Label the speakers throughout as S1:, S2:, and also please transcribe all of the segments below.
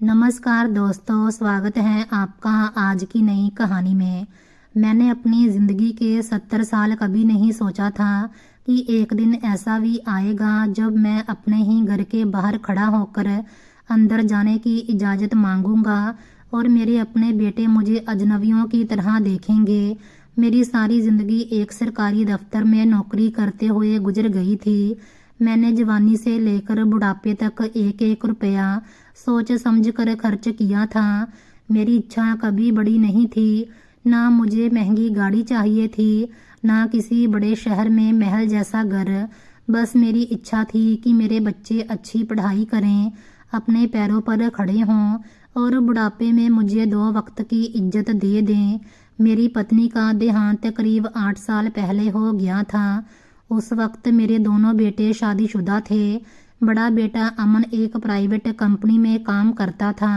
S1: नमस्कार दोस्तों, स्वागत है आपका आज की नई कहानी में। मैंने अपनी ज़िंदगी के 70 साल कभी नहीं सोचा था कि एक दिन ऐसा भी आएगा जब मैं अपने ही घर के बाहर खड़ा होकर अंदर जाने की इजाज़त मांगूंगा और मेरे अपने बेटे मुझे अजनबियों की तरह देखेंगे। मेरी सारी ज़िंदगी एक सरकारी दफ्तर में नौकरी करते हुए गुजर गई थी। मैंने जवानी से लेकर बुढ़ापे तक एक एक रुपया सोच समझ कर खर्च किया था। मेरी इच्छा कभी बड़ी नहीं थी, ना मुझे महंगी गाड़ी चाहिए थी, ना किसी बड़े शहर में महल जैसा घर। बस मेरी इच्छा थी कि मेरे बच्चे अच्छी पढ़ाई करें, अपने पैरों पर खड़े हों और बुढ़ापे में मुझे 2 वक्त की इज्जत दे दें। मेरी पत्नी का देहांत करीब 8 साल पहले हो गया था। उस वक्त मेरे दोनों बेटे शादीशुदा थे। बड़ा बेटा अमन एक प्राइवेट कंपनी में काम करता था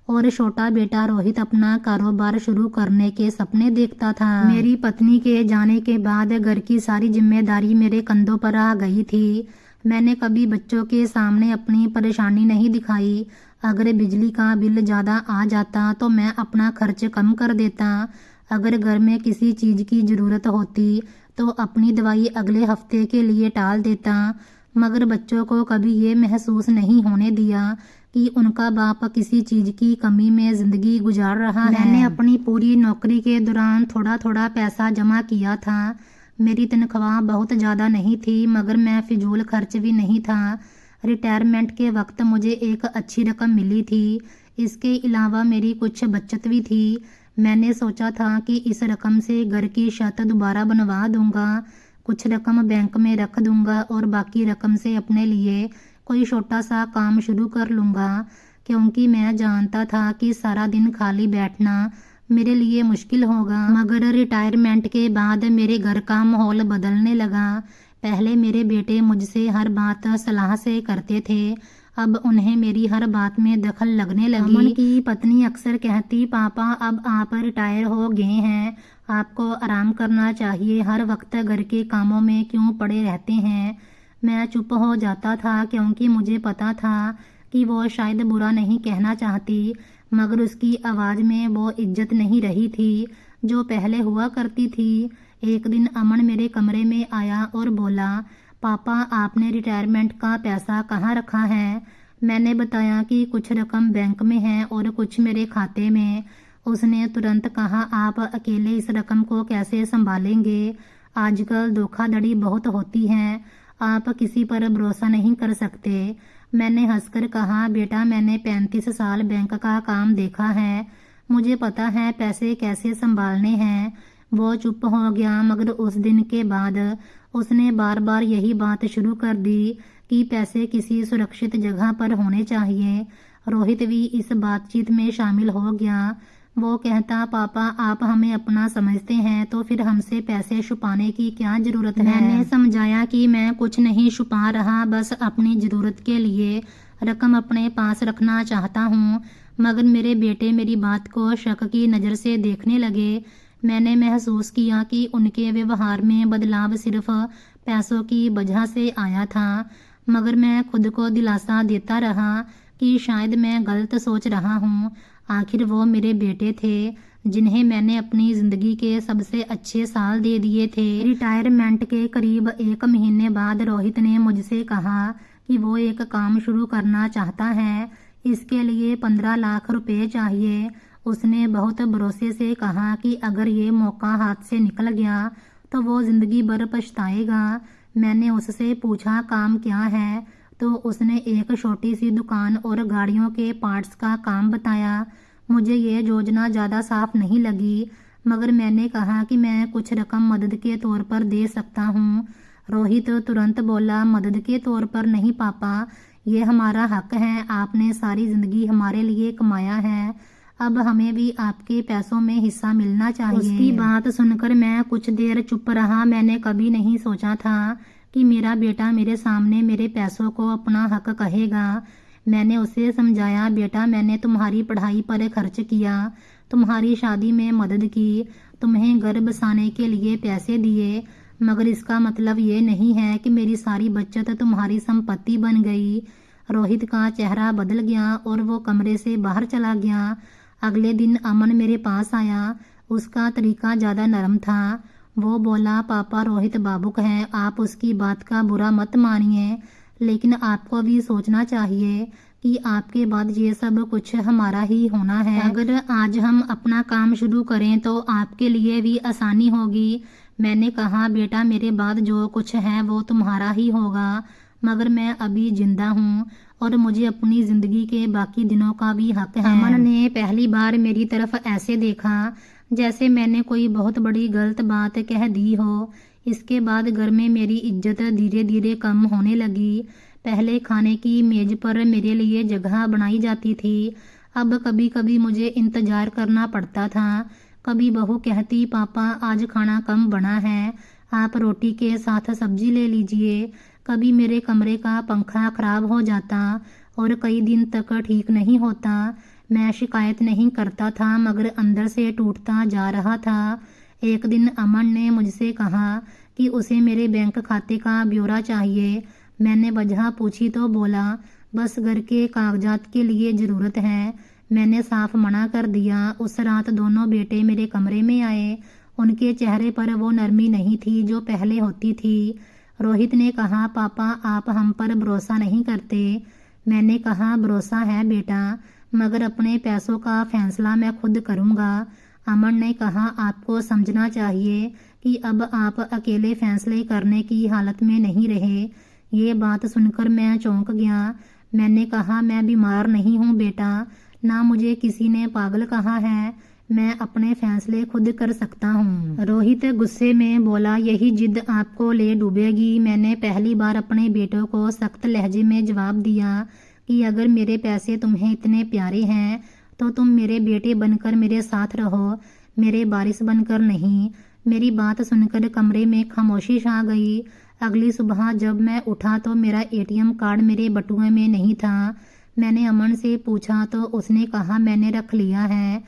S1: और छोटा बेटा रोहित अपना कारोबार शुरू करने के सपने देखता था। मेरी पत्नी के जाने के बाद घर की सारी जिम्मेदारी मेरे कंधों पर आ गई थी। मैंने कभी बच्चों के सामने अपनी परेशानी नहीं दिखाई। अगर बिजली का बिल ज़्यादा आ जाता तो मैं अपना खर्च कम कर देता। अगर घर में किसी चीज़ की ज़रूरत होती तो अपनी दवाई अगले हफ्ते के लिए टाल देता। मगर बच्चों को कभी ये महसूस नहीं होने दिया कि उनका बाप किसी चीज़ की कमी में ज़िंदगी गुजार रहा है। मैंने अपनी पूरी नौकरी के दौरान थोड़ा थोड़ा पैसा जमा किया था। मेरी तनख्वाह बहुत ज़्यादा नहीं थी, मगर मैं फिजूल खर्च भी नहीं था। रिटायरमेंट के वक्त मुझे एक अच्छी रकम मिली थी। इसके अलावा मेरी कुछ बचत भी थी। मैंने सोचा था कि इस रकम से घर की छत दोबारा बनवा दूंगा, कुछ रकम बैंक में रख दूंगा और बाकी रकम से अपने लिए कोई छोटा सा काम शुरू कर लूँगा, क्योंकि मैं जानता था कि सारा दिन खाली बैठना मेरे लिए मुश्किल होगा। मगर रिटायरमेंट के बाद मेरे घर का माहौल बदलने लगा। पहले मेरे बेटे मुझसे हर बात सलाह से करते थे, अब उन्हें मेरी हर बात में दखल लगने लगी। अमन की पत्नी अक्सर कहती, पापा अब आप रिटायर हो गए हैं, आपको आराम करना चाहिए, हर वक्त घर के कामों में क्यों पड़े रहते हैं। मैं चुप हो जाता था क्योंकि मुझे पता था कि वो शायद बुरा नहीं कहना चाहती, मगर उसकी आवाज़ में वो इज्जत नहीं रही थी जो पहले हुआ करती थी। एक दिन अमन मेरे कमरे में आया और बोला, पापा आपने रिटायरमेंट का पैसा कहाँ रखा है। मैंने बताया कि कुछ रकम बैंक में है और कुछ मेरे खाते में। उसने तुरंत कहा, आप अकेले इस रकम को कैसे संभालेंगे, आजकल धोखाधड़ी बहुत होती है, आप किसी पर भरोसा नहीं कर सकते। मैंने हंसकर कहा, बेटा मैंने 35 साल बैंक का काम देखा है, मुझे पता है पैसे कैसे संभालने हैं। वो चुप हो गया, मगर उस दिन के बाद उसने बार बार यही बात शुरू कर दी कि पैसे किसी सुरक्षित जगह पर होने चाहिए। रोहित भी इस बातचीत में शामिल हो गया। वो कहता, पापा आप हमें अपना समझते हैं तो फिर हमसे पैसे छुपाने की क्या ज़रूरत है। मैंने समझाया कि मैं कुछ नहीं छुपा रहा, बस अपनी ज़रूरत के लिए रकम अपने पास रखना चाहता हूँ। मगर मेरे बेटे मेरी बात को शक की नज़र से देखने लगे। मैंने महसूस किया कि उनके व्यवहार में बदलाव सिर्फ पैसों की वजह से आया था, मगर मैं खुद को दिलासा देता रहा कि शायद मैं गलत सोच रहा हूँ। आखिर वो मेरे बेटे थे जिन्हें मैंने अपनी ज़िंदगी के सबसे अच्छे साल दे दिए थे। रिटायरमेंट के करीब 1 महीने बाद रोहित ने मुझसे कहा कि वो एक काम शुरू करना चाहता है, इसके लिए 15 लाख रुपए चाहिए। उसने बहुत भरोसे से कहा कि अगर ये मौका हाथ से निकल गया तो वो ज़िंदगी भर पछताएगा। मैंने उससे पूछा, काम क्या है, तो उसने एक छोटी सी दुकान और गाड़ियों के पार्ट्स का काम बताया। मुझे ये योजना ज़्यादा साफ नहीं लगी, मगर मैंने कहा कि मैं कुछ रकम मदद के तौर पर दे सकता हूँ। रोहित तुरंत बोला, मदद के तौर पर नहीं पापा, ये हमारा हक है, आपने सारी ज़िंदगी हमारे लिए कमाया है, अब हमें भी आपके पैसों में हिस्सा मिलना चाहिए। उसकी बात सुनकर मैं कुछ देर चुप रहा। मैंने कभी नहीं सोचा था कि मेरा बेटा मेरे सामने मेरे पैसों को अपना हक कहेगा। मैंने उसे समझाया, बेटा मैंने तुम्हारी पढ़ाई पर खर्च किया, तुम्हारी शादी में मदद की, तुम्हें घर बसाने के लिए पैसे दिए, मगर इसका मतलब ये नहीं है कि मेरी सारी बचत तुम्हारी संपत्ति बन गई। रोहित का चेहरा बदल गया और वो कमरे से बाहर चला गया। अगले दिन अमन मेरे पास आया। उसका तरीका ज़्यादा नरम था। वो बोला, पापा रोहित बाबुक है, आप उसकी बात का बुरा मत मानिए, लेकिन आपको भी सोचना चाहिए कि आपके बाद ये सब कुछ हमारा ही होना है। अगर आज हम अपना काम शुरू करें तो आपके लिए भी आसानी होगी। मैंने कहा, बेटा मेरे बाद जो कुछ है वो तुम्हारा ही होगा, मगर मैं अभी जिंदा हूँ और मुझे अपनी ज़िंदगी के बाकी दिनों का भी हक है। अमन ने पहली बार मेरी तरफ ऐसे देखा जैसे मैंने कोई बहुत बड़ी गलत बात कह दी हो। इसके बाद घर में मेरी इज्जत धीरे धीरे कम होने लगी। पहले खाने की मेज पर मेरे लिए जगह बनाई जाती थी, अब कभी कभी मुझे इंतज़ार करना पड़ता था। कभी बहू कहती, पापा आज खाना कम बना है, आप रोटी के साथ सब्जी ले लीजिए। कभी मेरे कमरे का पंखा खराब हो जाता और कई दिन तक ठीक नहीं होता। मैं शिकायत नहीं करता था, मगर अंदर से टूटता जा रहा था। एक दिन अमन ने मुझसे कहा कि उसे मेरे बैंक खाते का ब्यौरा चाहिए। मैंने वजह पूछी तो बोला, बस घर के कागजात के लिए ज़रूरत है। मैंने साफ मना कर दिया। उस रात दोनों बेटे मेरे कमरे में आए। उनके चेहरे पर वो नरमी नहीं थी जो पहले होती थी। रोहित ने कहा, पापा आप हम पर भरोसा नहीं करते। मैंने कहा, भरोसा है बेटा, मगर अपने पैसों का फैसला मैं खुद करूँगा। अमन ने कहा, आपको समझना चाहिए कि अब आप अकेले फैसले करने की हालत में नहीं रहे। ये बात सुनकर मैं चौंक गया। मैंने कहा, मैं बीमार नहीं हूँ बेटा, ना मुझे किसी ने पागल कहा है, मैं अपने फैसले खुद कर सकता हूँ। रोहित गुस्से में बोला, यही जिद आपको ले डूबेगी। मैंने पहली बार अपने बेटों को सख्त लहजे में जवाब दिया कि अगर मेरे पैसे तुम्हें इतने प्यारे हैं तो तुम मेरे बेटे बनकर मेरे साथ रहो, मेरे वारिस बनकर नहीं। मेरी बात सुनकर कमरे में खामोशी छा गई। अगली सुबह जब मैं उठा तो मेरा एटीएम कार्ड मेरे बटुए में नहीं था। मैंने अमन से पूछा तो उसने कहा, मैंने रख लिया है।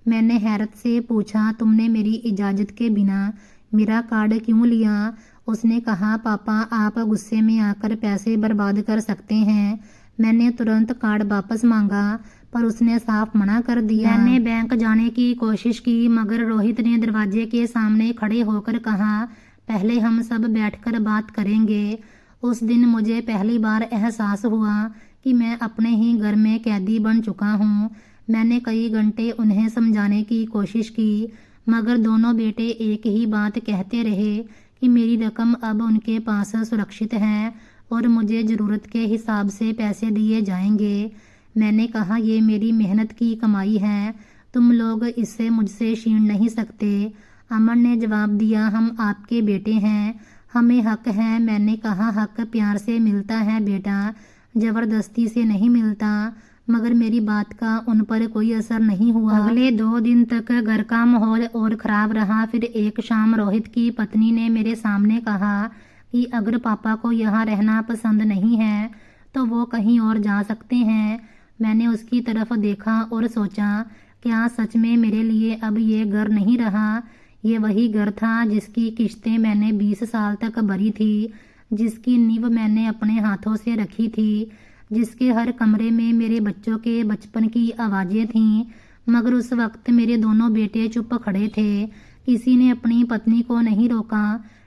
S1: मैंने हैरत से पूछा, तुमने मेरी इजाज़त के बिना मेरा कार्ड क्यों लिया? उसने कहा, पापा आप गुस्से में आकर पैसे बर्बाद कर सकते हैं। मैंने तुरंत कार्ड वापस मांगा पर उसने साफ मना कर दिया। मैंने बैंक जाने की कोशिश की, मगर रोहित ने दरवाजे के सामने खड़े होकर कहा, पहले हम सब बैठकर बात करेंगे। उस दिन मुझे पहली बार एहसास हुआ कि मैं अपने ही घर में कैदी बन चुका हूँ। मैंने कई घंटे उन्हें समझाने की कोशिश की, मगर दोनों बेटे एक ही बात कहते रहे कि मेरी रकम अब उनके पास सुरक्षित है और मुझे ज़रूरत के हिसाब से पैसे दिए जाएंगे। मैंने कहा, ये मेरी मेहनत की कमाई है, तुम लोग इससे मुझसे छीन नहीं सकते। अमन ने जवाब दिया, हम आपके बेटे हैं, हमें हक है। मैंने कहा, हक प्यार से मिलता है बेटा, ज़बरदस्ती से नहीं मिलता। मगर मेरी बात का उन पर कोई असर नहीं हुआ। अगले 2 दिन तक घर का माहौल और ख़राब रहा। फिर एक शाम रोहित की पत्नी ने मेरे सामने कहा कि अगर पापा को यहाँ रहना पसंद नहीं है तो वो कहीं और जा सकते हैं। मैंने उसकी तरफ देखा और सोचा, क्या सच में मेरे लिए अब ये घर नहीं रहा? ये वही घर था जिसकी किस्तें मैंने 20 साल तक भरी थी, जिसकी नींव मैंने अपने हाथों से रखी थी, जिसके हर कमरे में मेरे बच्चों के बचपन की आवाज़ें थीं। मगर उस वक्त मेरे दोनों बेटे चुप खड़े थे, किसी ने अपनी पत्नी को नहीं रोका।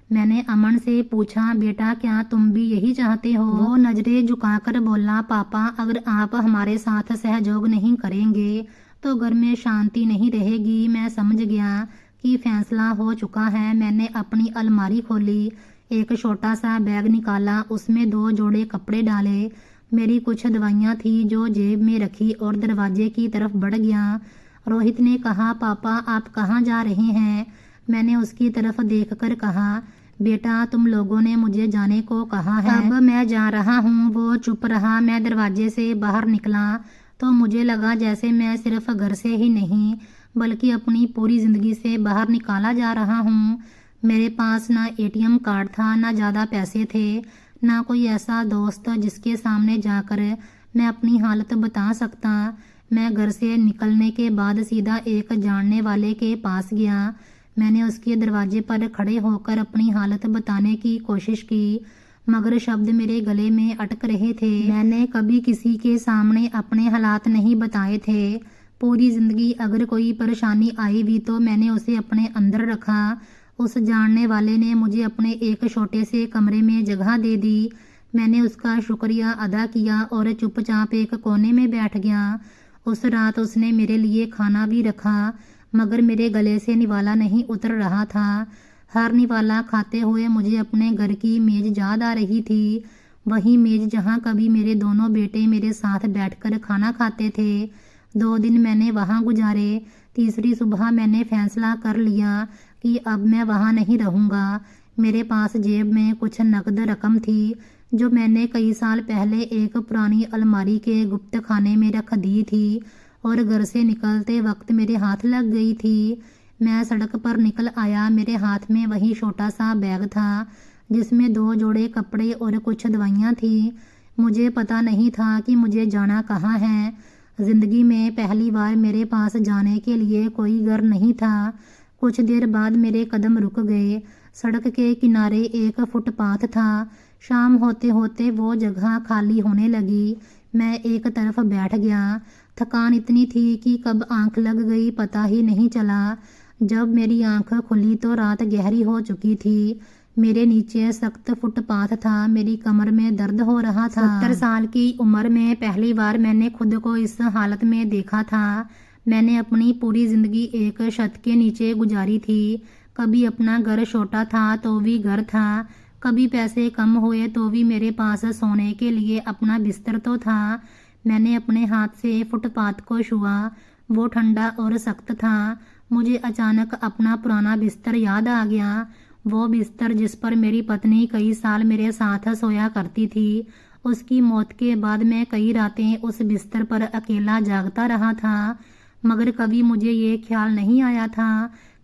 S1: मैंने अमन से पूछा, बेटा क्या तुम भी यही चाहते हो? वो नज़रें झुकाकर बोला, पापा अगर आप हमारे साथ सहयोग नहीं करेंगे तो घर में शांति नहीं रहेगी। मैं समझ गया कि फैसला हो चुका है। मैंने अपनी अलमारी खोली, एक छोटा सा बैग निकाला, उसमें 2 जोड़े कपड़े डाले, मेरी कुछ दवाइयाँ थी जो जेब में रखी और दरवाजे की तरफ बढ़ गया। रोहित ने कहा, पापा आप कहाँ जा रहे हैं? मैंने उसकी तरफ देखकर कहा, बेटा तुम लोगों ने मुझे जाने को कहा है, अब मैं जा रहा हूँ। वो चुप रहा। मैं दरवाजे से बाहर निकला तो मुझे लगा जैसे मैं सिर्फ घर से ही नहीं बल्कि अपनी पूरी ज़िंदगी से बाहर निकाला जा रहा हूँ। मेरे पास ना एटीएम कार्ड था, ना ज़्यादा पैसे थे, ना कोई ऐसा दोस्त जिसके सामने जाकर मैं अपनी हालत बता सकता। मैं घर से निकलने के बाद सीधा एक जानने वाले के पास गया। मैंने उसके दरवाजे पर खड़े होकर अपनी हालत बताने की कोशिश की। मगर शब्द मेरे गले में अटक रहे थे। मैंने कभी किसी के सामने अपने हालात नहीं बताए थे। पूरी ज़िंदगी अगर कोई परेशानी आई भी तो मैंने उसे अपने अंदर रखा। उस जानने वाले ने मुझे अपने एक छोटे से कमरे में जगह दे दी। मैंने उसका शुक्रिया अदा किया और चुपचाप एक कोने में बैठ गया। उस रात उसने मेरे लिए खाना भी रखा, मगर मेरे गले से निवाला नहीं उतर रहा था। हर निवाला खाते हुए मुझे अपने घर की मेज़ याद आ रही थी। वही मेज़ जहाँ कभी मेरे दोनों बेटे मेरे साथ बैठकर खाना खाते थे। 2 दिन मैंने वहाँ गुजारे। तीसरी सुबह मैंने फैसला कर लिया कि अब मैं वहाँ नहीं रहूँगा। मेरे पास जेब में कुछ नकद रकम थी जो मैंने कई साल पहले एक पुरानी अलमारी के गुप्त खाने में रख दी थी और घर से निकलते वक्त मेरे हाथ लग गई थी। मैं सड़क पर निकल आया। मेरे हाथ में वही छोटा सा बैग था जिसमें 2 जोड़े कपड़े और कुछ दवाइयाँ थी। मुझे पता नहीं था कि मुझे जाना कहाँ है। ज़िंदगी में पहली बार मेरे पास जाने के लिए कोई घर नहीं था। कुछ देर बाद मेरे कदम रुक गए। सड़क के किनारे एक फुटपाथ था। शाम होते होते वो जगह खाली होने लगी। मैं एक तरफ बैठ गया। थकान इतनी थी कि कब आंख लग गई पता ही नहीं चला। जब मेरी आंख खुली तो रात गहरी हो चुकी थी। मेरे नीचे सख्त फुटपाथ था। मेरी कमर में दर्द हो रहा था। 70 साल की उम्र में पहली बार मैंने खुद को इस हालत में देखा था। मैंने अपनी पूरी ज़िंदगी एक छत के नीचे गुजारी थी। कभी अपना घर छोटा था तो भी घर था, कभी पैसे कम हुए तो भी मेरे पास सोने के लिए अपना बिस्तर तो था। मैंने अपने हाथ से फुटपाथ को छुआ। वो ठंडा और सख्त था। मुझे अचानक अपना पुराना बिस्तर याद आ गया। वो बिस्तर जिस पर मेरी पत्नी कई साल मेरे साथ सोया करती थी। उसकी मौत के बाद मैं कई रातें उस बिस्तर पर अकेला जागता रहा था, मगर कभी मुझे ये ख्याल नहीं आया था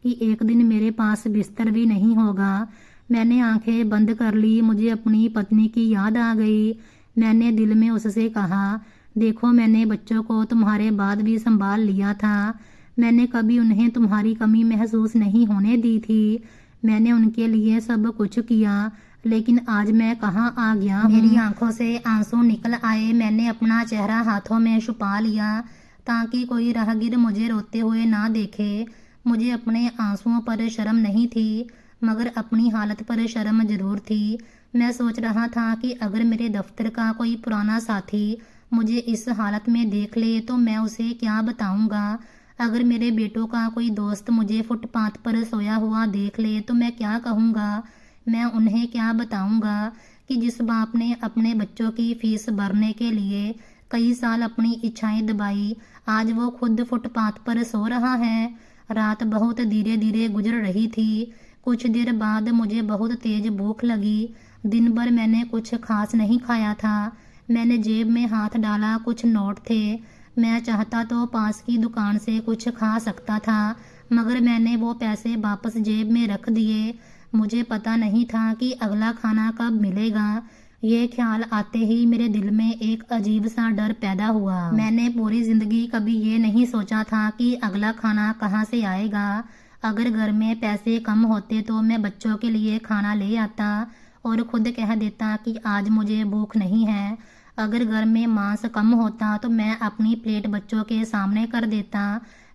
S1: कि एक दिन मेरे पास बिस्तर भी नहीं होगा। मैंने आंखें बंद कर ली। मुझे अपनी पत्नी की याद आ गई। मैंने दिल में उससे कहा, देखो मैंने बच्चों को तुम्हारे बाद भी संभाल लिया था। मैंने कभी उन्हें तुम्हारी कमी महसूस नहीं होने दी थी। मैंने उनके लिए सब कुछ किया, लेकिन आज मैं कहाँ आ गया। मेरी आंखों से आंसू निकल आए। मैंने अपना चेहरा हाथों में छुपा लिया ताकि कोई राहगीर मुझे रोते हुए ना देखे। मुझे अपने आंसुओं पर शर्म नहीं थी, मगर अपनी हालत पर शर्म जरूर थी। मैं सोच रहा था कि अगर मेरे दफ्तर का कोई पुराना साथी मुझे इस हालत में देख ले तो मैं उसे क्या बताऊंगा। अगर मेरे बेटों का कोई दोस्त मुझे फुटपाथ पर सोया हुआ देख ले तो मैं क्या कहूँगा। मैं उन्हें क्या बताऊंगा कि जिस बाप ने अपने बच्चों की फीस भरने के लिए कई साल अपनी इच्छाएं दबाई, आज वो खुद फुटपाथ पर सो रहा है। रात बहुत धीरे धीरे गुजर रही थी। कुछ देर बाद मुझे बहुत तेज भूख लगी। दिन भर मैंने कुछ खास नहीं खाया था। मैंने जेब में हाथ डाला, कुछ नोट थे। मैं चाहता तो पास की दुकान से कुछ खा सकता था, मगर मैंने वो पैसे वापस जेब में रख दिए। मुझे पता नहीं था कि अगला खाना कब मिलेगा। ये ख्याल आते ही मेरे दिल में एक अजीब सा डर पैदा हुआ। मैंने पूरी जिंदगी कभी ये नहीं सोचा था कि अगला खाना कहाँ से आएगा। अगर घर में पैसे कम होते तो मैं बच्चों के लिए खाना ले आता और खुद कह देता कि आज मुझे भूख नहीं है। अगर घर में मांस कम होता तो मैं अपनी प्लेट बच्चों के सामने कर देता।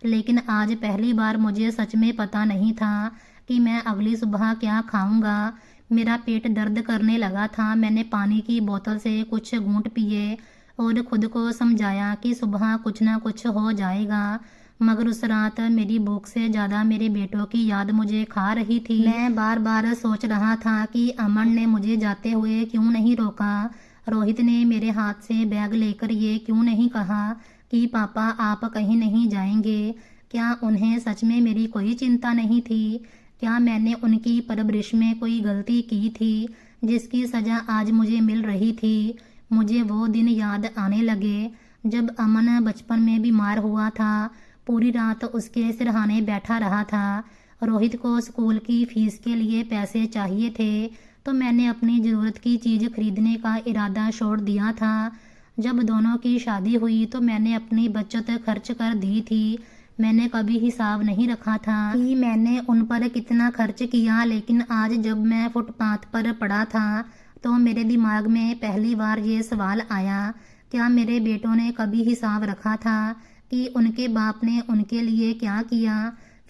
S1: लेकिन आज पहली बार मुझे सच में पता नहीं था कि मैं अगली सुबह क्या खाऊंगा। मेरा पेट दर्द करने लगा था। मैंने पानी की बोतल से कुछ घूंट पिए और खुद को समझाया कि सुबह कुछ ना कुछ हो जाएगा। मगर उस रात मेरी भूख से ज़्यादा मेरे बेटों की याद मुझे खा रही थी। मैं बार बार सोच रहा था कि अमन ने मुझे जाते हुए क्यों नहीं रोका। रोहित ने मेरे हाथ से बैग लेकर ये क्यों नहीं कहा कि पापा आप कहीं नहीं जाएंगे। क्या उन्हें सच में मेरी कोई चिंता नहीं थी? क्या मैंने उनकी परवरिश में कोई गलती की थी जिसकी सज़ा आज मुझे मिल रही थी? मुझे वो दिन याद आने लगे जब अमन बचपन में बीमार हुआ था। पूरी रात उसके सिरहाने बैठा रहा था। रोहित को स्कूल की फीस के लिए पैसे चाहिए थे तो मैंने अपनी ज़रूरत की चीज़ खरीदने का इरादा छोड़ दिया था। जब दोनों की शादी हुई तो मैंने अपनी बचत खर्च कर दी थी। मैंने कभी हिसाब नहीं रखा था कि मैंने उन पर कितना खर्च किया, लेकिन आज जब मैं फुटपाथ पर पड़ा था तो मेरे दिमाग में पहली बार ये सवाल आया, क्या मेरे बेटों ने कभी हिसाब रखा था कि उनके बाप ने उनके लिए क्या किया।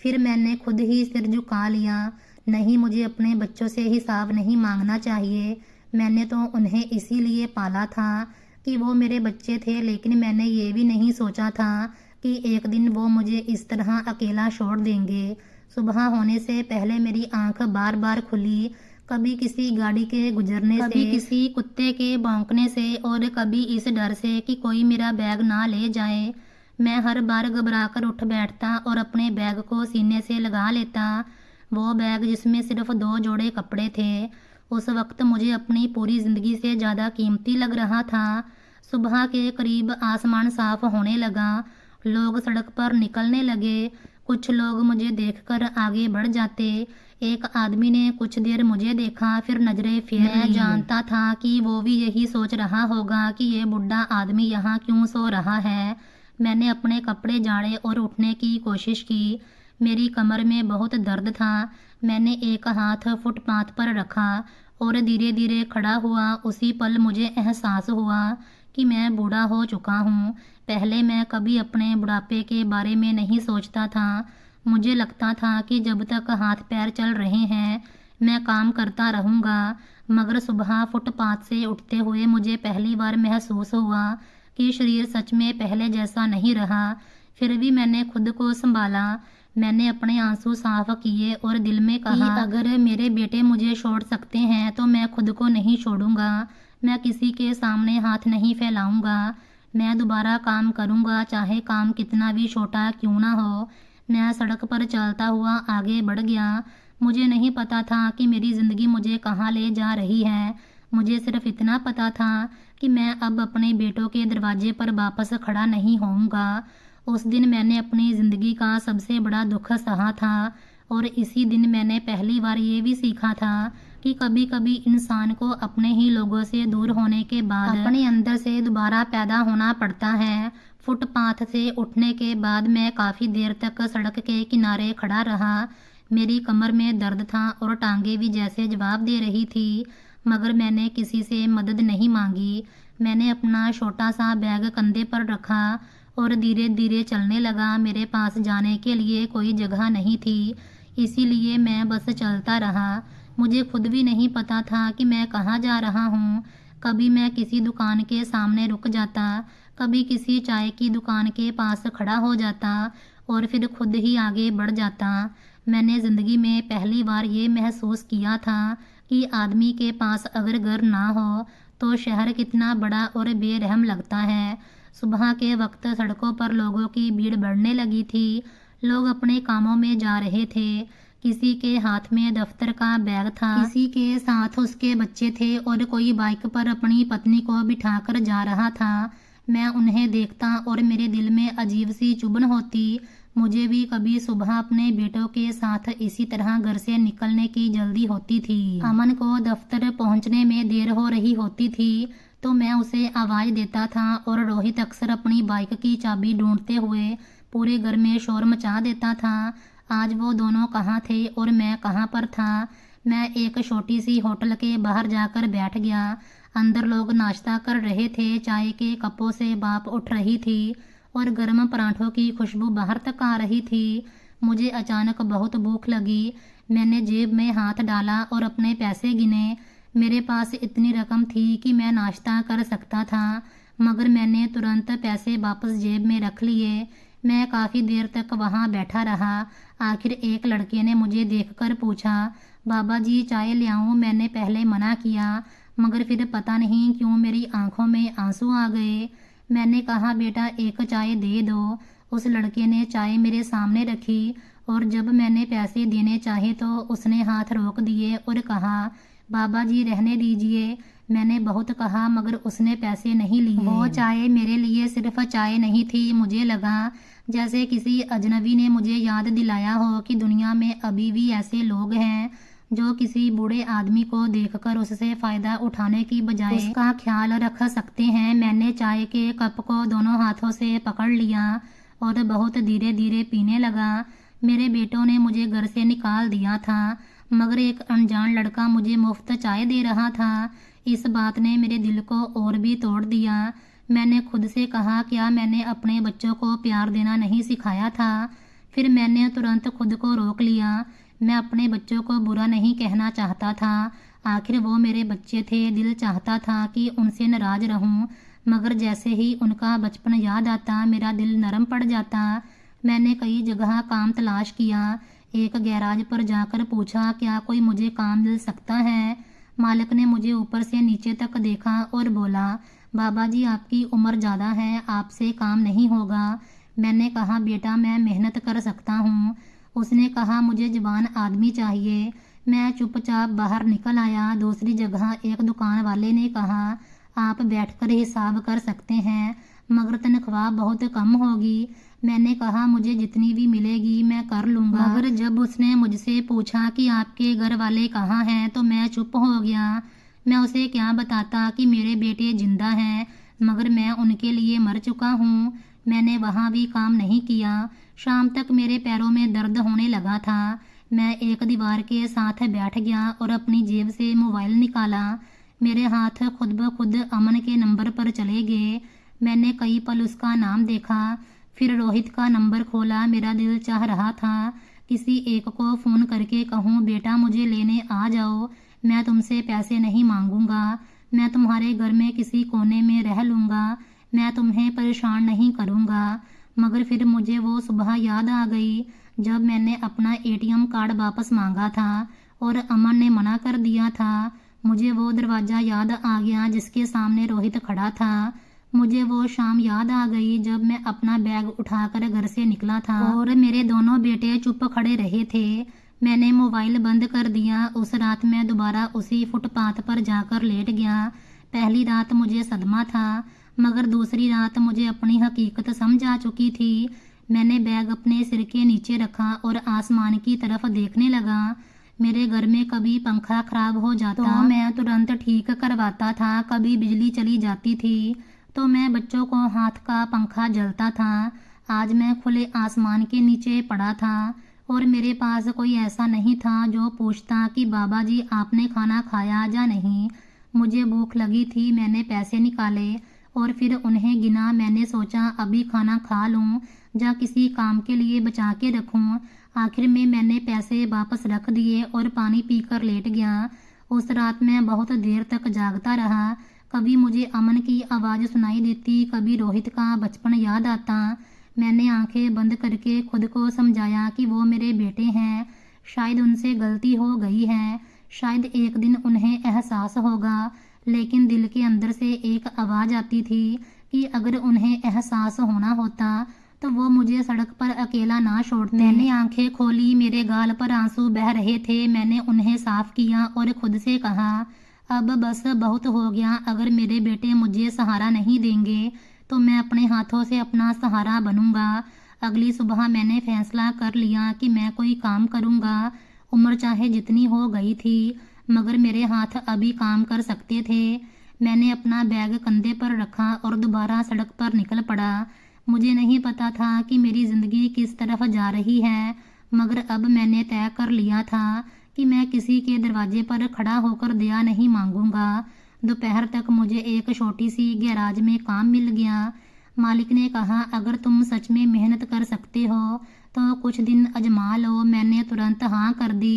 S1: फिर मैंने खुद ही सिर झुका लिया। नहीं, मुझे अपने बच्चों से हिसाब नहीं मांगना चाहिए। मैंने तो उन्हें इसीलिए पाला था कि वो मेरे बच्चे थे, लेकिन मैंने ये भी नहीं सोचा था कि एक दिन वो मुझे इस तरह अकेला छोड़ देंगे। सुबह होने से पहले मेरी आंख बार बार खुली, कभी किसी गाड़ी के गुजरने से, कभी किसी कुत्ते के भौंकने से और कभी इस डर से कि कोई मेरा बैग ना ले जाए। मैं हर बार घबराकर उठ बैठता और अपने बैग को सीने से लगा लेता, वो बैग जिसमें सिर्फ 2 जोड़े कपड़े थे। उस वक्त मुझे अपनी पूरी ज़िंदगी से ज़्यादा कीमती लग रहा था। सुबह के करीब आसमान साफ होने लगा, लोग सड़क पर निकलने लगे। कुछ लोग मुझे देखकर आगे बढ़ जाते। एक आदमी ने कुछ देर मुझे देखा, फिर नजरें फेर ली। मैं जानता था कि वो भी यही सोच रहा होगा कि ये बुढ़ा आदमी यहाँ क्यों सो रहा है। मैंने अपने कपड़े झाड़े और उठने की कोशिश की। मेरी कमर में बहुत दर्द था। मैंने एक हाथ फुटपाथ पर रखा और धीरे धीरे खड़ा हुआ। उसी पल मुझे एहसास हुआ कि मैं बूढ़ा हो चुका हूँ। पहले मैं कभी अपने बुढ़ापे के बारे में नहीं सोचता था। मुझे लगता था कि जब तक हाथ पैर चल रहे हैं मैं काम करता रहूँगा। मगर सुबह फुटपाथ से उठते हुए मुझे पहली बार महसूस हुआ कि शरीर सच में पहले जैसा नहीं रहा। फिर भी मैंने खुद को संभाला। मैंने अपने आंसू साफ किए और दिल में कहा, अगर मेरे बेटे मुझे छोड़ सकते हैं तो मैं खुद को नहीं छोड़ूंगा। मैं किसी के सामने हाथ नहीं फैलाऊंगा। मैं दोबारा काम करूंगा, चाहे काम कितना भी छोटा क्यों ना हो। मैं सड़क पर चलता हुआ आगे बढ़ गया। मुझे नहीं पता था कि मेरी ज़िंदगी मुझे कहाँ ले जा रही है। मुझे सिर्फ इतना पता था कि मैं अब अपने बेटों के दरवाजे पर वापस खड़ा नहीं होऊंगा। उस दिन मैंने अपनी ज़िंदगी का सबसे बड़ा दुख सहा था और इसी दिन मैंने पहली बार ये भी सीखा था कि कभी कभी इंसान को अपने ही लोगों से दूर होने के बाद अपने अंदर से दोबारा पैदा होना पड़ता है। फुटपाथ से उठने के बाद मैं काफ़ी देर तक सड़क के किनारे खड़ा रहा। मेरी कमर में दर्द था और टांगे भी जैसे जवाब दे रही थी, मगर मैंने किसी से मदद नहीं मांगी। मैंने अपना छोटा सा बैग कंधे पर रखा और धीरे धीरे चलने लगा। मेरे पास जाने के लिए कोई जगह नहीं थी, इसीलिए मैं बस चलता रहा। मुझे खुद भी नहीं पता था कि मैं कहाँ जा रहा हूँ। कभी मैं किसी दुकान के सामने रुक जाता, कभी किसी चाय की दुकान के पास खड़ा हो जाता और फिर खुद ही आगे बढ़ जाता। मैंने ज़िंदगी में पहली बार ये महसूस किया था कि आदमी के पास अगर घर ना हो तो शहर कितना बड़ा और बेरहम लगता है। सुबह के वक्त सड़कों पर लोगों की भीड़ बढ़ने लगी थी। लोग अपने कामों में जा रहे थे। किसी के हाथ में दफ्तर का बैग था, किसी के साथ उसके बच्चे थे और कोई बाइक पर अपनी पत्नी को बिठाकर जा रहा था। मैं उन्हें देखता और मेरे दिल में अजीब सी चुभन होती। मुझे भी कभी सुबह अपने बेटों के साथ इसी तरह घर से निकलने की जल्दी होती थी। अमन को दफ्तर पहुंचने में देर हो रही होती थी तो मैं उसे आवाज़ देता था और रोहित अक्सर अपनी बाइक की चाबी ढूंढते हुए पूरे घर में शोर मचा देता था। आज वो दोनों कहाँ थे और मैं कहाँ पर था। मैं एक छोटी सी होटल के बाहर जाकर बैठ गया। अंदर लोग नाश्ता कर रहे थे, चाय के कपों से भाप उठ रही थी और गर्म पराठों की खुशबू बाहर तक आ रही थी। मुझे अचानक बहुत भूख लगी। मैंने जेब में हाथ डाला और अपने पैसे गिने। मेरे पास इतनी रकम थी कि मैं नाश्ता कर सकता था, मगर मैंने तुरंत पैसे वापस जेब में रख लिए। मैं काफ़ी देर तक वहाँ बैठा रहा। आखिर एक लड़के ने मुझे देखकर पूछा, बाबा जी चाय ले आऊँ? मैंने पहले मना किया, मगर फिर पता नहीं क्यों मेरी आंखों में आंसू आ गए। मैंने कहा, बेटा एक चाय दे दो। उस लड़के ने चाय मेरे सामने रखी और जब मैंने पैसे देने चाहे तो उसने हाथ रोक दिए और कहा, बाबा जी रहने दीजिए। मैंने बहुत कहा मगर उसने पैसे नहीं लिए। वो चाय मेरे लिए सिर्फ चाय नहीं थी। मुझे लगा जैसे किसी अजनबी ने मुझे याद दिलाया हो कि दुनिया में अभी भी ऐसे लोग हैं जो किसी बूढ़े आदमी को देखकर उससे फ़ायदा उठाने की बजाय उसका ख्याल रख सकते हैं। मैंने चाय के कप को दोनों हाथों से पकड़ लिया और बहुत धीरे धीरे पीने लगा। मेरे बेटों ने मुझे घर से निकाल दिया था, मगर एक अनजान लड़का मुझे मुफ्त चाय दे रहा था। इस बात ने मेरे दिल को और भी तोड़ दिया। मैंने खुद से कहा, क्या मैंने अपने बच्चों को प्यार देना नहीं सिखाया था? फिर मैंने तुरंत खुद को रोक लिया। मैं अपने बच्चों को बुरा नहीं कहना चाहता था, आखिर वो मेरे बच्चे थे। दिल चाहता था कि उनसे नाराज रहूं, मगर जैसे ही उनका बचपन याद आता मेरा दिल नरम पड़ जाता। मैंने कई जगह काम तलाश किया। एक गैराज पर जाकर पूछा, क्या कोई मुझे काम मिल सकता है? मालिक ने मुझे ऊपर से नीचे तक देखा और बोला, बाबा जी आपकी उम्र ज़्यादा है, आपसे काम नहीं होगा। मैंने कहा, बेटा मैं मेहनत कर सकता हूँ। उसने कहा, मुझे जवान आदमी चाहिए। मैं चुपचाप बाहर निकल आया। दूसरी जगह एक दुकान वाले ने कहा, आप बैठकर हिसाब कर सकते हैं, मगर तनख्वाह बहुत कम होगी। मैंने कहा, मुझे जितनी भी मिलेगी मैं कर लूँगा। मगर जब उसने मुझसे पूछा कि आपके घर वाले कहाँ हैं, तो मैं चुप हो गया। मैं उसे क्या बताता कि मेरे बेटे जिंदा हैं, मगर मैं उनके लिए मर चुका हूँ। मैंने वहाँ भी काम नहीं किया। शाम तक मेरे पैरों में दर्द होने लगा था। मैं एक दीवार के साथ बैठ गया और अपनी जेब से मोबाइल निकाला। मेरे हाथ खुद ब खुद अमन के नंबर पर चले गए। मैंने कई पल उसका नाम देखा, फिर रोहित का नंबर खोला। मेरा दिल चाह रहा था किसी एक को फ़ोन करके कहूँ, बेटा मुझे लेने आ जाओ, मैं तुमसे पैसे नहीं मांगूंगा, मैं तुम्हारे घर में किसी कोने में रह लूँगा, मैं तुम्हें परेशान नहीं करूँगा। मगर फिर मुझे वो सुबह याद आ गई जब मैंने अपना एटीएम कार्ड वापस मांगा था और अमन ने मना कर दिया था। मुझे वो दरवाज़ा याद आ गया जिसके सामने रोहित खड़ा था। मुझे वो शाम याद आ गई जब मैं अपना बैग उठाकर घर से निकला था और मेरे दोनों बेटे चुप खड़े रहे थे। मैंने मोबाइल बंद कर दिया। उस रात मैं दोबारा उसी फुटपाथ पर जाकर लेट गया। पहली रात मुझे सदमा था, मगर दूसरी रात मुझे अपनी हकीकत समझ आ चुकी थी। मैंने बैग अपने सिर के नीचे रखा और आसमान की तरफ देखने लगा। मेरे घर में कभी पंखा खराब हो जाता तो मैं तुरंत ठीक करवाता था, कभी बिजली चली जाती थी तो मैं बच्चों को हाथ का पंखा जलता था। आज मैं खुले आसमान के नीचे पड़ा था और मेरे पास कोई ऐसा नहीं था जो पूछता कि बाबा जी आपने खाना खाया या नहीं। मुझे भूख लगी थी, मैंने पैसे निकाले और फिर उन्हें गिना। मैंने सोचा अभी खाना खा लूं या किसी काम के लिए बचा के रखूं। आखिर में मैंने पैसे वापस रख दिए और पानी पीकर लेट गया। उस रात मैं बहुत देर तक जागता रहा। कभी मुझे अमन की आवाज़ सुनाई देती, कभी रोहित का बचपन याद आता। मैंने आंखें बंद करके खुद को समझाया कि वो मेरे बेटे हैं, शायद उनसे गलती हो गई है, शायद एक दिन उन्हें एहसास होगा। लेकिन दिल के अंदर से एक आवाज़ आती थी कि अगर उन्हें एहसास होना होता तो वो मुझे सड़क पर अकेला ना छोड़ते। मैंने आंखें खोली, मेरे गाल पर आंसू बह रहे थे। मैंने उन्हें साफ किया और खुद से कहा, अब बस बहुत हो गया। अगर मेरे बेटे मुझे सहारा नहीं देंगे तो मैं अपने हाथों से अपना सहारा बनूंगा। अगली सुबह मैंने फैसला कर लिया कि मैं कोई काम करूंगा। उम्र चाहे जितनी हो गई थी, मगर मेरे हाथ अभी काम कर सकते थे। मैंने अपना बैग कंधे पर रखा और दोबारा सड़क पर निकल पड़ा। मुझे नहीं पता था कि मेरी ज़िंदगी किस तरफ जा रही है, मगर अब मैंने तय कर लिया था कि मैं किसी के दरवाजे पर खड़ा होकर दया नहीं मांगूंगा। दोपहर तक मुझे एक छोटी सी गैराज में काम मिल गया। मालिक ने कहा, अगर तुम सच में मेहनत कर सकते हो तो कुछ दिन आजमा लो। मैंने तुरंत हाँ कर दी।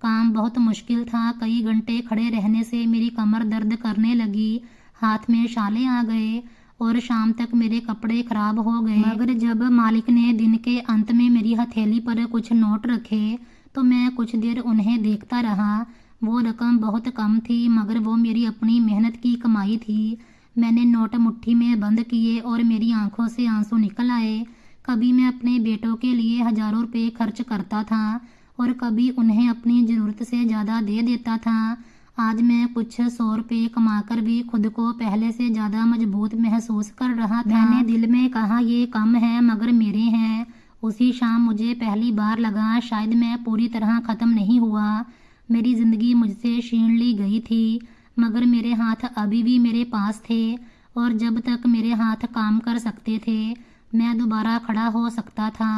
S1: काम बहुत मुश्किल था। कई घंटे खड़े रहने से मेरी कमर दर्द करने लगी, हाथ में छाले आ गए और शाम तक मेरे कपड़े खराब हो गए। मगर जब मालिक ने दिन के अंत में मेरी हथेली पर कुछ नोट रखे तो मैं कुछ देर उन्हें देखता रहा। वो रकम बहुत कम थी, मगर वो मेरी अपनी मेहनत की कमाई थी। मैंने नोट मुट्ठी में बंद किए और मेरी आंखों से आंसू निकल आए। कभी मैं अपने बेटों के लिए हजारों रुपए खर्च करता था और कभी उन्हें अपनी ज़रूरत से ज़्यादा दे देता था। आज मैं कुछ 100 रुपये कमाकर भी खुद को पहले से ज़्यादा मजबूत महसूस कर रहा था। मैंने दिल में कहा, ये कम है मगर मेरे हैं। उसी शाम मुझे पहली बार लगा शायद मैं पूरी तरह ख़त्म नहीं हुआ। मेरी ज़िंदगी मुझसे छीन ली गई थी, मगर मेरे हाथ अभी भी मेरे पास थे और जब तक मेरे हाथ काम कर सकते थे मैं दोबारा खड़ा हो सकता था।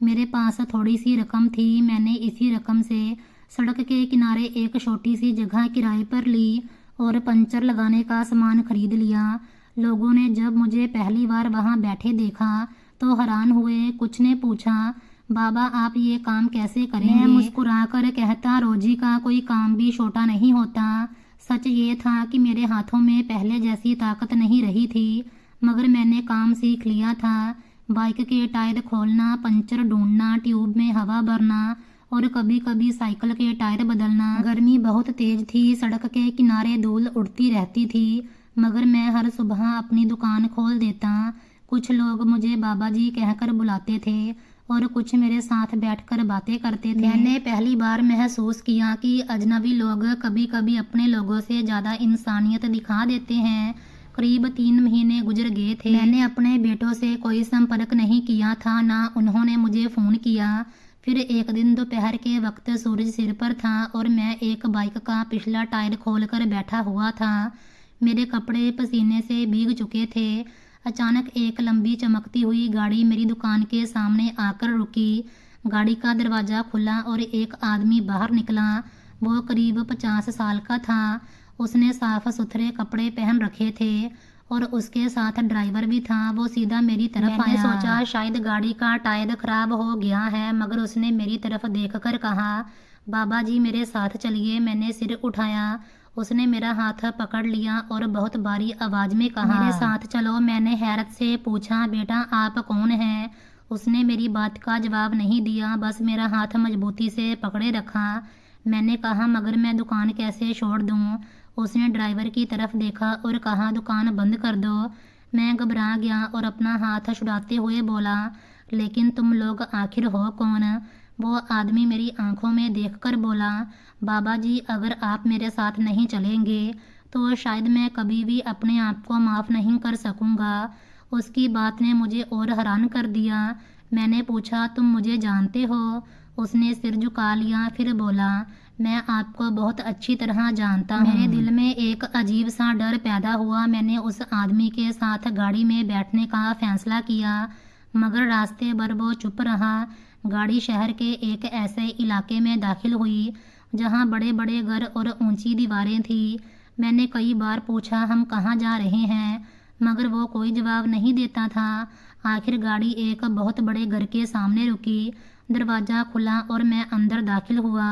S1: मेरे पास थोड़ी सी रकम थी। मैंने इसी रकम से सड़क के किनारे एक छोटी सी जगह किराए पर ली और पंचर लगाने का सामान खरीद लिया। लोगों ने जब मुझे पहली बार वहां बैठे देखा तो हैरान हुए। कुछ ने पूछा, बाबा आप ये काम कैसे करेंगे? मैं मुस्कुराकर कहता, रोजी का कोई काम भी छोटा नहीं होता। सच ये था कि मेरे हाथों में पहले जैसी ताकत नहीं रही थी, मगर मैंने काम सीख लिया था। बाइक के टायर खोलना, पंचर ढूंढना, ट्यूब में हवा भरना और कभी कभी साइकिल के टायर बदलना। गर्मी बहुत तेज थी, सड़क के किनारे धूल उड़ती रहती थी, मगर मैं हर सुबह अपनी दुकान खोल देता। कुछ लोग मुझे बाबा जी कहकर बुलाते थे और कुछ मेरे साथ बैठकर बातें करते थे। मैंने पहली बार महसूस किया कि अजनबी लोग कभी कभी अपने लोगों से ज़्यादा इंसानियत दिखा देते हैं। करीब 3 महीने गुजर गए थे। मैंने अपने बेटों से कोई संपर्क नहीं किया था, ना उन्होंने मुझे फ़ोन किया। फिर एक दिन दोपहर के वक्त सूरज सिर पर था और मैं एक बाइक का पिछला टायर खोलकर बैठा हुआ था। मेरे कपड़े पसीने से भीग चुके थे। अचानक एक लंबी चमकती हुई गाड़ी मेरी दुकान के सामने आकर रुकी। गाड़ी का दरवाज़ा खुला और एक आदमी बाहर निकला। वो करीब 50 साल का था। उसने साफ सुथरे कपड़े पहन रखे थे और उसके साथ ड्राइवर भी था। वो सीधा मेरी तरफ आया। सोचा शायद गाड़ी का टायर खराब हो गया है, मगर उसने मेरी तरफ देखकर कहा, बाबा जी मेरे साथ चलिए। मैंने सिर उठाया। उसने मेरा हाथ पकड़ लिया और बहुत भारी आवाज में कहा, मेरे साथ चलो। मैंने हैरत से पूछा, बेटा आप कौन हैं? उसने मेरी बात का जवाब नहीं दिया, बस मेरा हाथ मजबूती से पकड़े रखा। मैंने कहा, मगर मैं दुकान कैसे छोड़ दूं? उसने ड्राइवर की तरफ देखा और कहा, दुकान बंद कर दो। मैं घबरा गया और अपना हाथ छुड़ाते हुए बोला, लेकिन तुम लोग आखिर हो कौन? वो आदमी मेरी आंखों में देखकर बोला, बाबा जी अगर आप मेरे साथ नहीं चलेंगे तो शायद मैं कभी भी अपने आप को माफ़ नहीं कर सकूंगा। उसकी बात ने मुझे और हैरान कर दिया। मैंने पूछा, तुम मुझे जानते हो? उसने सिर झुका लिया, फिर बोला, मैं आपको बहुत अच्छी तरह जानता हूँ। मेरे दिल में एक अजीब सा डर पैदा हुआ। मैंने उस आदमी के साथ गाड़ी में बैठने का फैसला किया, मगर रास्ते भर वो चुप रहा। गाड़ी शहर के एक ऐसे इलाके में दाखिल हुई जहाँ बड़े बड़े घर और ऊंची दीवारें थी। मैंने कई बार पूछा, हम कहाँ जा रहे हैं, मगर वो कोई जवाब नहीं देता था। आखिर गाड़ी एक बहुत बड़े घर के सामने रुकी। दरवाज़ा खुला और मैं अंदर दाखिल हुआ।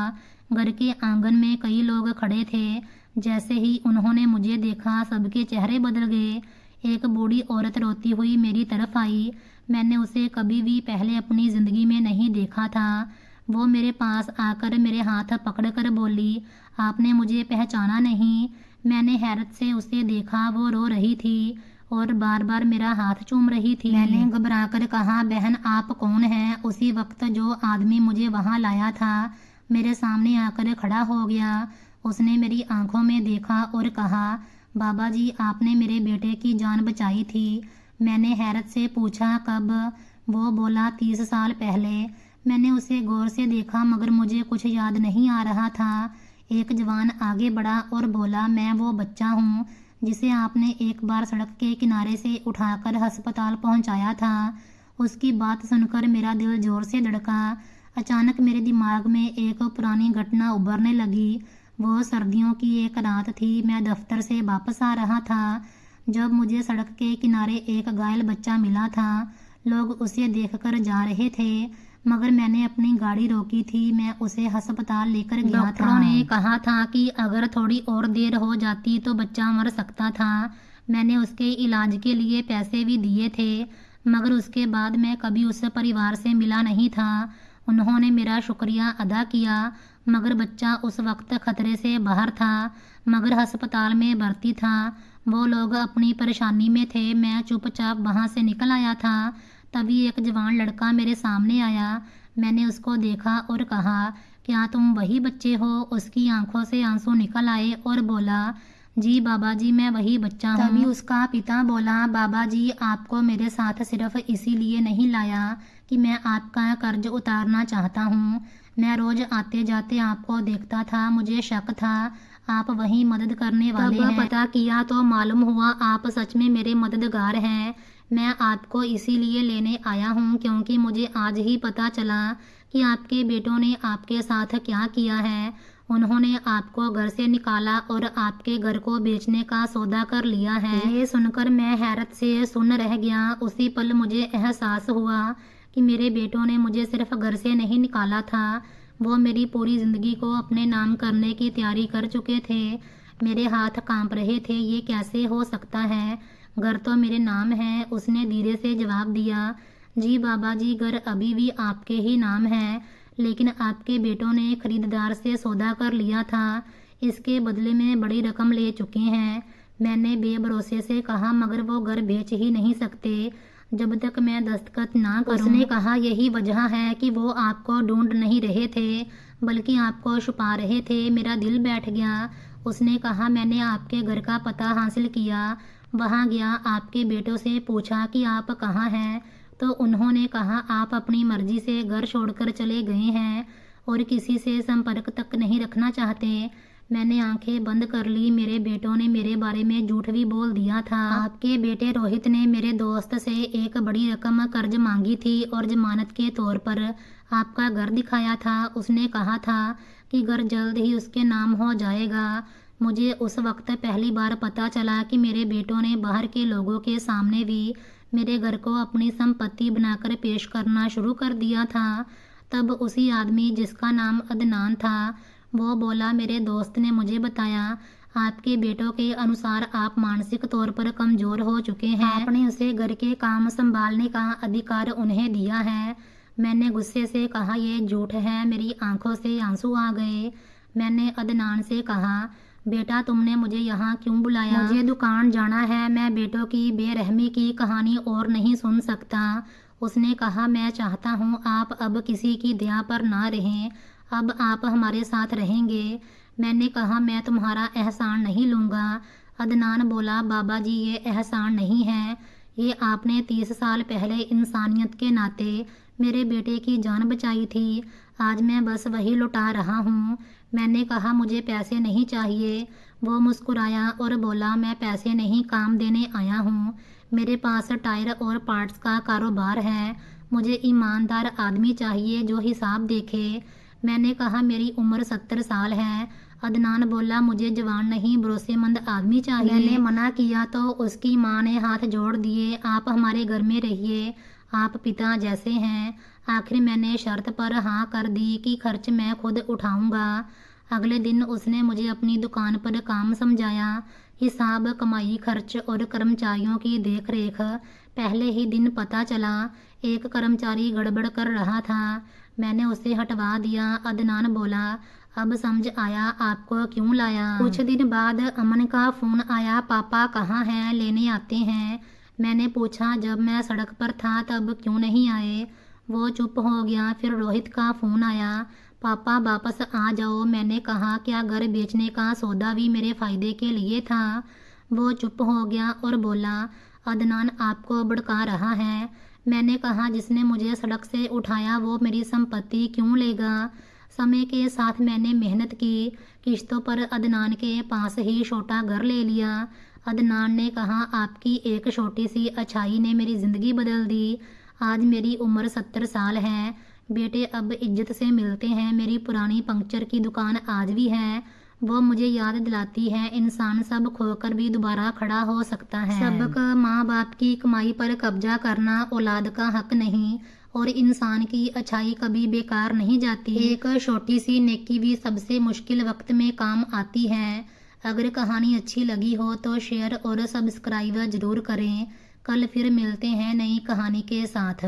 S1: घर के आंगन में कई लोग खड़े थे। जैसे ही उन्होंने मुझे देखा, सबके चेहरे बदल गए। एक बूढ़ी औरत रोती हुई मेरी तरफ आई। मैंने उसे कभी भी पहले अपनी ज़िंदगी में नहीं देखा था। वो मेरे पास आकर मेरे हाथ पकड़कर बोली, आपने मुझे पहचाना नहीं? मैंने हैरत से उसे देखा। वो रो रही थी और बार बार मेरा हाथ चूम रही थी। मैंने घबराकर कहा, बहन आप कौन हैं? उसी वक्त जो आदमी मुझे वहाँ लाया था मेरे सामने आकर खड़ा हो गया। उसने मेरी आंखों में देखा और कहा, बाबा जी आपने मेरे बेटे की जान बचाई थी। मैंने हैरत से पूछा, कब? वो बोला, 30 साल पहले। मैंने उसे गौर से देखा, मगर मुझे कुछ याद नहीं आ रहा था। एक जवान आगे बढ़ा और बोला, मैं वो बच्चा हूँ जिसे आपने एक बार सड़क के किनारे से उठाकर अस्पताल पहुँचाया था। उसकी बात सुनकर मेरा दिल जोर से धड़का। अचानक मेरे दिमाग में एक पुरानी घटना उभरने लगी। वो सर्दियों की एक रात थी। मैं दफ्तर से वापस आ रहा था जब मुझे सड़क के किनारे एक घायल बच्चा मिला था। लोग उसे देखकर जा रहे थे, मगर मैंने अपनी गाड़ी रोकी थी। मैं उसे अस्पताल लेकर गया था। डॉक्टरों ने कहा था कि अगर थोड़ी और देर हो जाती तो बच्चा मर सकता था। मैंने उसके इलाज के लिए पैसे भी दिए थे, मगर उसके बाद मैं कभी उस परिवार से मिला नहीं था। उन्होंने मेरा शुक्रिया अदा किया, मगर बच्चा उस वक्त खतरे से बाहर था, मगर अस्पताल में भर्ती था। वो लोग अपनी परेशानी में थे। मैं चुपचाप वहाँ से निकल आया था। तभी एक जवान लड़का मेरे सामने आया। मैंने उसको देखा और कहा, क्या तुम वही बच्चे हो? उसकी आंखों से आंसू निकल आए और बोला, जी बाबा जी मैं वही बच्चा हूँ। तभी उसका पिता बोला, बाबा जी आपको मेरे साथ सिर्फ इसीलिए नहीं लाया कि मैं आपका कर्ज उतारना चाहता हूँ। मैं रोज आते जाते आपको देखता था, मुझे शक था आप वही मदद करने वाले हैं। पता किया तो मालूम हुआ आप सच में मेरे मददगार हैं। मैं आपको इसीलिए लेने आया हूँ क्योंकि मुझे आज ही पता चला कि आपके बेटों ने आपके साथ क्या किया है। उन्होंने आपको घर से निकाला और आपके घर को बेचने का सौदा कर लिया है। ये सुनकर मैं हैरत से सुन रह गया। उसी पल मुझे एहसास हुआ कि मेरे बेटों ने मुझे सिर्फ घर से नहीं निकाला था, वो मेरी पूरी ज़िंदगी को अपने नाम करने की तैयारी कर चुके थे। मेरे हाथ कांप रहे थे। ये कैसे हो सकता है? घर तो मेरे नाम है। उसने धीरे से जवाब दिया, जी बाबा जी, घर अभी भी आपके ही नाम है, लेकिन आपके बेटों ने खरीदार से सौदा कर लिया था। इसके बदले में बड़ी रकम ले चुके हैं। मैंने बेभरोसे से कहा, मगर वो घर बेच ही नहीं सकते जब तक मैं दस्तखत ना करूं। उसने कहा, यही वजह है कि वो आपको ढूंढ नहीं रहे थे, बल्कि आपको छुपा रहे थे। मेरा दिल बैठ गया। उसने कहा, मैंने आपके घर का पता हासिल किया, वहाँ गया, आपके बेटों से पूछा कि आप कहाँ हैं, तो उन्होंने कहा आप अपनी मर्जी से घर छोड़कर चले गए हैं और किसी से संपर्क तक नहीं रखना चाहते। मैंने आंखें बंद कर ली। मेरे बेटों ने मेरे बारे में झूठ भी बोल दिया था। आपके बेटे रोहित ने मेरे दोस्त से एक बड़ी रकम कर्ज मांगी थी और जमानत के तौर पर आपका घर दिखाया था। उसने कहा था कि घर जल्द ही उसके नाम हो जाएगा। मुझे उस वक्त पहली बार पता चला कि मेरे बेटों ने बाहर के लोगों के सामने भी मेरे घर को अपनी संपत्ति बनाकर पेश करना शुरू कर दिया था। तब उसी आदमी जिसका नाम अदनान था, वो बोला, मेरे दोस्त ने मुझे बताया, आपके बेटों के अनुसार आप मानसिक तौर पर कमज़ोर हो चुके हैं। आपने उसे घर के काम संभालने का अधिकार उन्हें दिया है। मैंने गुस्से से कहा, ये झूठ है। मेरी आंखों से आंसू आ गए। मैंने अदनान से कहा, बेटा, तुमने मुझे यहाँ क्यों बुलाया? मुझे दुकान जाना है। मैं बेटों की बेरहमी की कहानी और नहीं सुन सकता। उसने कहा, मैं चाहता हूँ आप अब किसी की दया पर ना रहें, अब आप हमारे साथ रहेंगे। मैंने कहा, मैं तुम्हारा एहसान नहीं लूँगा। अदनान बोला, बाबा जी, ये एहसान नहीं है, ये आपने 30 साल पहले इंसानियत के नाते मेरे बेटे की जान बचाई थी। आज मैं बस वही लौटा रहा हूँ। मैंने कहा, मुझे पैसे नहीं चाहिए। वो मुस्कुराया और बोला, मैं पैसे नहीं, काम देने आया हूँ। मेरे पास टायर और पार्ट्स का कारोबार है। मुझे ईमानदार आदमी चाहिए जो हिसाब देखे। मैंने कहा, मेरी उम्र 70 साल है। अदनान बोला, मुझे जवान नहीं, भरोसेमंद आदमी चाहिए। मैंने मना किया तो उसकी माँ ने हाथ जोड़ दिए, आप हमारे घर में रहिए, आप पिता जैसे हैं। आखिर मैंने शर्त पर हाँ कर दी कि खर्च मैं खुद उठाऊंगा। अगले दिन उसने मुझे अपनी दुकान पर काम समझाया। हिसाब, कमाई, खर्च और कर्मचारियों की देखरेख। पहले ही दिन पता चला एक कर्मचारी गड़बड़ कर रहा था। मैंने उसे हटवा दिया। अदनान बोला, अब समझ आया आपको क्यों लाया। कुछ दिन बाद अमन का फ़ोन आया, पापा कहाँ हैं, लेने आते हैं। मैंने पूछा, जब मैं सड़क पर था तब क्यों नहीं आए? वो चुप हो गया। फिर रोहित का फ़ोन आया, पापा वापस आ जाओ। मैंने कहा, क्या घर बेचने का सौदा भी मेरे फ़ायदे के लिए था? वो चुप हो गया और बोला, अदनान आपको भड़का रहा है। मैंने कहा, जिसने मुझे सड़क से उठाया वो मेरी संपत्ति क्यों लेगा? समय के साथ मैंने मेहनत की, किश्तों पर अदनान के पास ही छोटा घर ले लिया। अदनान ने कहा, आपकी एक छोटी सी अच्छाई ने मेरी ज़िंदगी बदल दी। आज मेरी उम्र 70 साल है। बेटे अब इज्जत से मिलते हैं। मेरी पुरानी पंक्चर की दुकान आज भी है। वो मुझे याद दिलाती है, इंसान सब खोकर भी दोबारा खड़ा हो सकता है। सबक माँ बाप की कमाई पर कब्जा करना औलाद का हक नहीं, और इंसान की अच्छाई कभी बेकार नहीं जाती। एक छोटी सी नेकी भी सबसे मुश्किल वक्त में काम आती है। अगर कहानी अच्छी लगी हो तो शेयर और सब्सक्राइब ज़रूर करें। कल फिर मिलते हैं नई कहानी के साथ।